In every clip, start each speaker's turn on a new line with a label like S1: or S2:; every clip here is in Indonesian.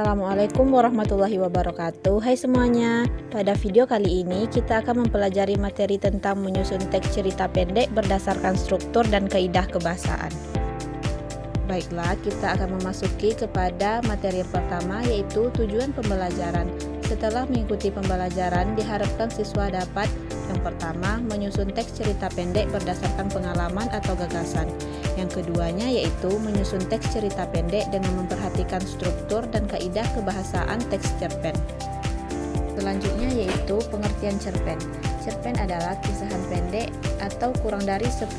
S1: Assalamualaikum warahmatullahi wabarakatuh. Hai semuanya, pada video kali ini kita akan mempelajari materi tentang menyusun teks cerita pendek berdasarkan struktur dan kaidah kebahasaan. Baiklah, kita akan memasuki kepada materi yang pertama, yaitu tujuan pembelajaran. Setelah mengikuti pembelajaran, diharapkan siswa dapat yang pertama, menyusun teks cerita pendek berdasarkan pengalaman atau gagasan. Yang keduanya yaitu menyusun teks cerita pendek dengan memperhatikan struktur dan kaidah kebahasaan teks cerpen. Selanjutnya yaitu pengertian cerpen. Cerpen adalah kisahan pendek atau kurang dari 10.000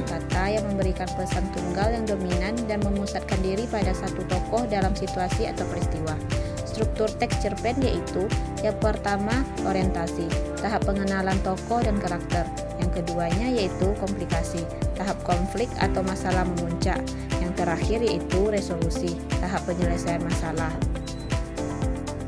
S1: kata yang memberikan pesan tunggal yang dominan dan memusatkan diri pada satu tokoh dalam situasi atau peristiwa. Struktur teks cerpen yaitu yang pertama orientasi, tahap pengenalan tokoh dan karakter. Yang keduanya yaitu komplikasi, tahap konflik atau masalah memuncak. Yang terakhir yaitu resolusi, tahap penyelesaian masalah.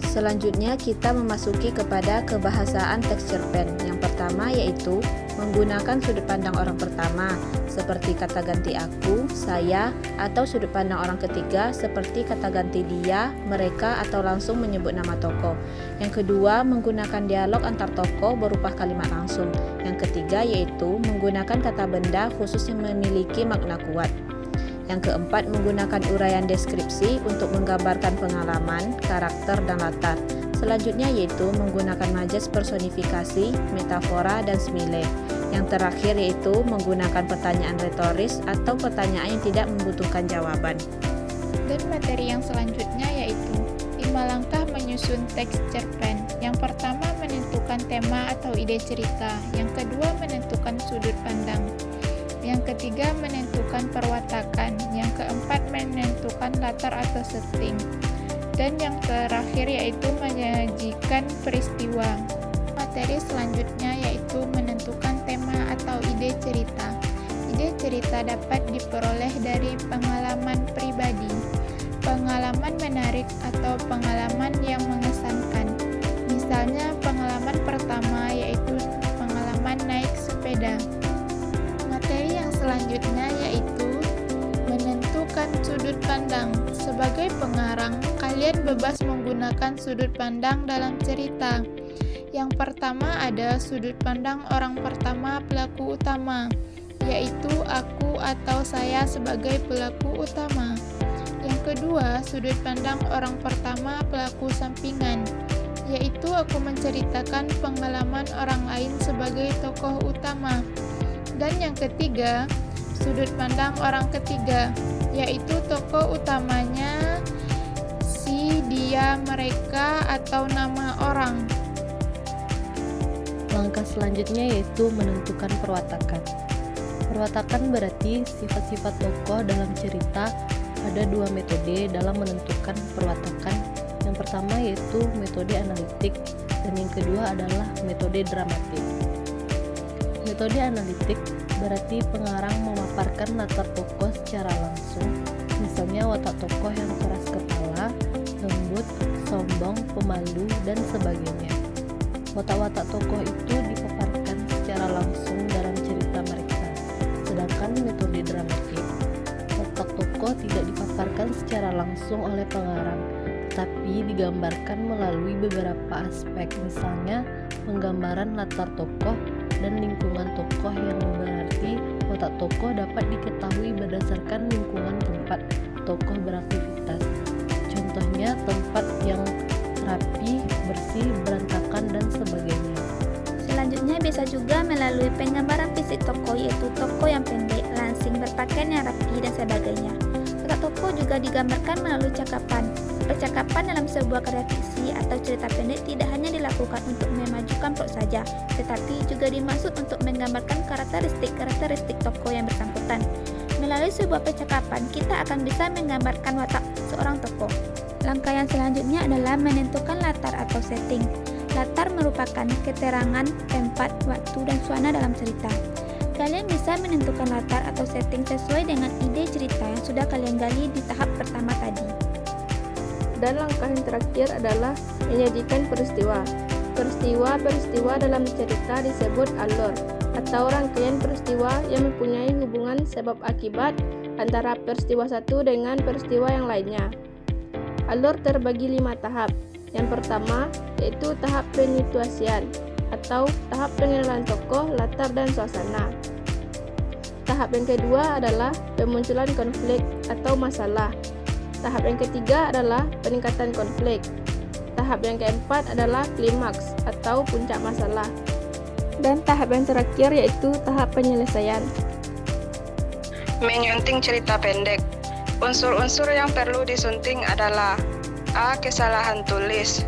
S1: Selanjutnya kita memasuki kepada kebahasaan teks cerpen. Yang pertama yaitu menggunakan sudut pandang orang pertama seperti kata ganti aku, saya, atau sudut pandang orang ketiga seperti kata ganti dia, mereka, atau langsung menyebut nama tokoh. Yang kedua, menggunakan dialog antar tokoh berupa kalimat langsung. Yang ketiga yaitu menggunakan kata benda khusus yang memiliki makna kuat. Yang keempat, menggunakan uraian deskripsi untuk menggambarkan pengalaman, karakter, dan latar. Selanjutnya yaitu menggunakan majas personifikasi, metafora, dan simile. Yang terakhir yaitu menggunakan pertanyaan retoris atau pertanyaan yang tidak membutuhkan jawaban.
S2: Dan materi yang selanjutnya yaitu 5 langkah menyusun teks cerpen. Yang pertama, menentukan tema atau ide cerita. Yang kedua, menentukan sudut pandang. Yang ketiga, menentukan perwatakan. Yang keempat, menentukan latar atau setting. Dan yang terakhir yaitu menyajikan peristiwa. Materi selanjutnya yaitu menentukan tema atau ide cerita. Ide cerita dapat diperoleh dari pengalaman pribadi, pengalaman menarik atau pengalaman yang mengesankan. Misalnya pengalaman pertama yaitu pengalaman naik sepeda. Materi yang selanjutnya yaitu menentukan sudut pandang. Sebagai pengarang, kalian bebas menggunakan sudut pandang dalam cerita. Yang pertama ada sudut pandang orang pertama pelaku utama, yaitu aku atau saya sebagai pelaku utama. Yang kedua, sudut pandang orang pertama pelaku sampingan, yaitu aku menceritakan pengalaman orang lain sebagai tokoh utama. Dan yang ketiga, sudut pandang orang ketiga, yaitu tokoh utamanya si, dia, mereka, atau nama orang.
S3: Langkah selanjutnya yaitu menentukan perwatakan. Perwatakan berarti sifat-sifat tokoh dalam cerita. Ada 2 metode dalam menentukan perwatakan. Yang pertama yaitu metode analitik dan yang kedua adalah metode dramatik. Metode analitik berarti pengarang memaparkan latar tokoh secara langsung, misalnya watak tokoh yang keras kepala, lembut, sombong, pemalu, dan sebagainya. Watak-watak tokoh itu dipaparkan secara langsung dalam cerita mereka. Sedangkan metode dramatik, watak tokoh tidak dipaparkan secara langsung oleh pengarang, tapi digambarkan melalui beberapa aspek, misalnya penggambaran latar tokoh dan lingkungan tokoh, yang berarti watak tokoh dapat diketahui berdasarkan lingkungan tempat tokoh beraktivitas. Contohnya tempat yang rapi, bersih, berantakan, dan sebagainya.
S4: Selanjutnya bisa juga melalui penggambaran fisik tokoh, yaitu tokoh yang pendek, langsing, berpakaian yang rapi, dan sebagainya. Watak tokoh juga digambarkan melalui cakapan. Percakapan dalam sebuah karya fiksi atau cerita pendek tidak hanya dilakukan untuk memajukan plot saja, tetapi juga dimaksud untuk menggambarkan karakteristik tokoh yang bersangkutan. Melalui sebuah percakapan, kita akan bisa menggambarkan watak seorang tokoh. Langkah yang selanjutnya adalah menentukan latar atau setting. Latar merupakan keterangan tempat, waktu, dan suasana dalam cerita. Kalian bisa menentukan latar atau setting sesuai dengan ide cerita yang sudah kalian gali di tahap pertama tadi.
S5: Dan langkah yang terakhir adalah menyajikan peristiwa. Peristiwa dalam cerita disebut alur atau rangkaian peristiwa yang mempunyai hubungan sebab akibat antara peristiwa satu dengan peristiwa yang lainnya. Alur terbagi 5 tahap. Yang pertama yaitu tahap penituasian atau tahap pengenalan tokoh, latar, dan suasana. Tahap yang kedua adalah pemunculan konflik atau masalah. Tahap yang ketiga adalah peningkatan konflik. Tahap yang keempat adalah klimaks atau puncak masalah. Dan tahap yang terakhir yaitu tahap penyelesaian.
S6: Menyunting cerita pendek. Unsur-unsur yang perlu disunting adalah A. Kesalahan tulis,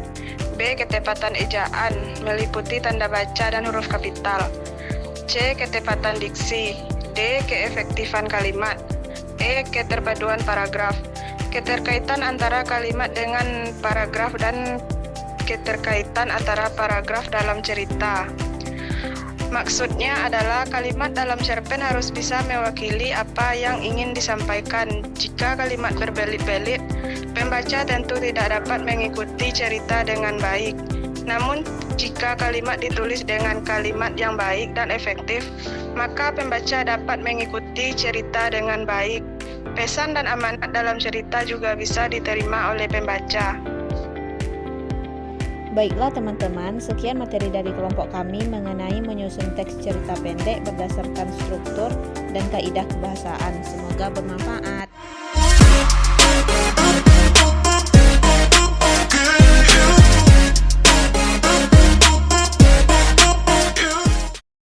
S6: B. Ketepatan ejaan meliputi tanda baca dan huruf kapital, C. Ketepatan diksi, D. Keefektifan kalimat, E. Keterpaduan paragraf. Keterkaitan antara kalimat dengan paragraf dan keterkaitan antara paragraf dalam cerita. Maksudnya adalah kalimat dalam cerpen harus bisa mewakili apa yang ingin disampaikan. Jika kalimat berbelit-belit, pembaca tentu tidak dapat mengikuti cerita dengan baik. Namun, jika kalimat ditulis dengan kalimat yang baik dan efektif, maka pembaca dapat mengikuti cerita dengan baik. Pesan dan amanat dalam cerita juga bisa diterima oleh pembaca.
S1: Baiklah teman-teman, sekian materi dari kelompok kami mengenai menyusun teks cerita pendek berdasarkan struktur dan kaidah kebahasaan. Semoga bermanfaat.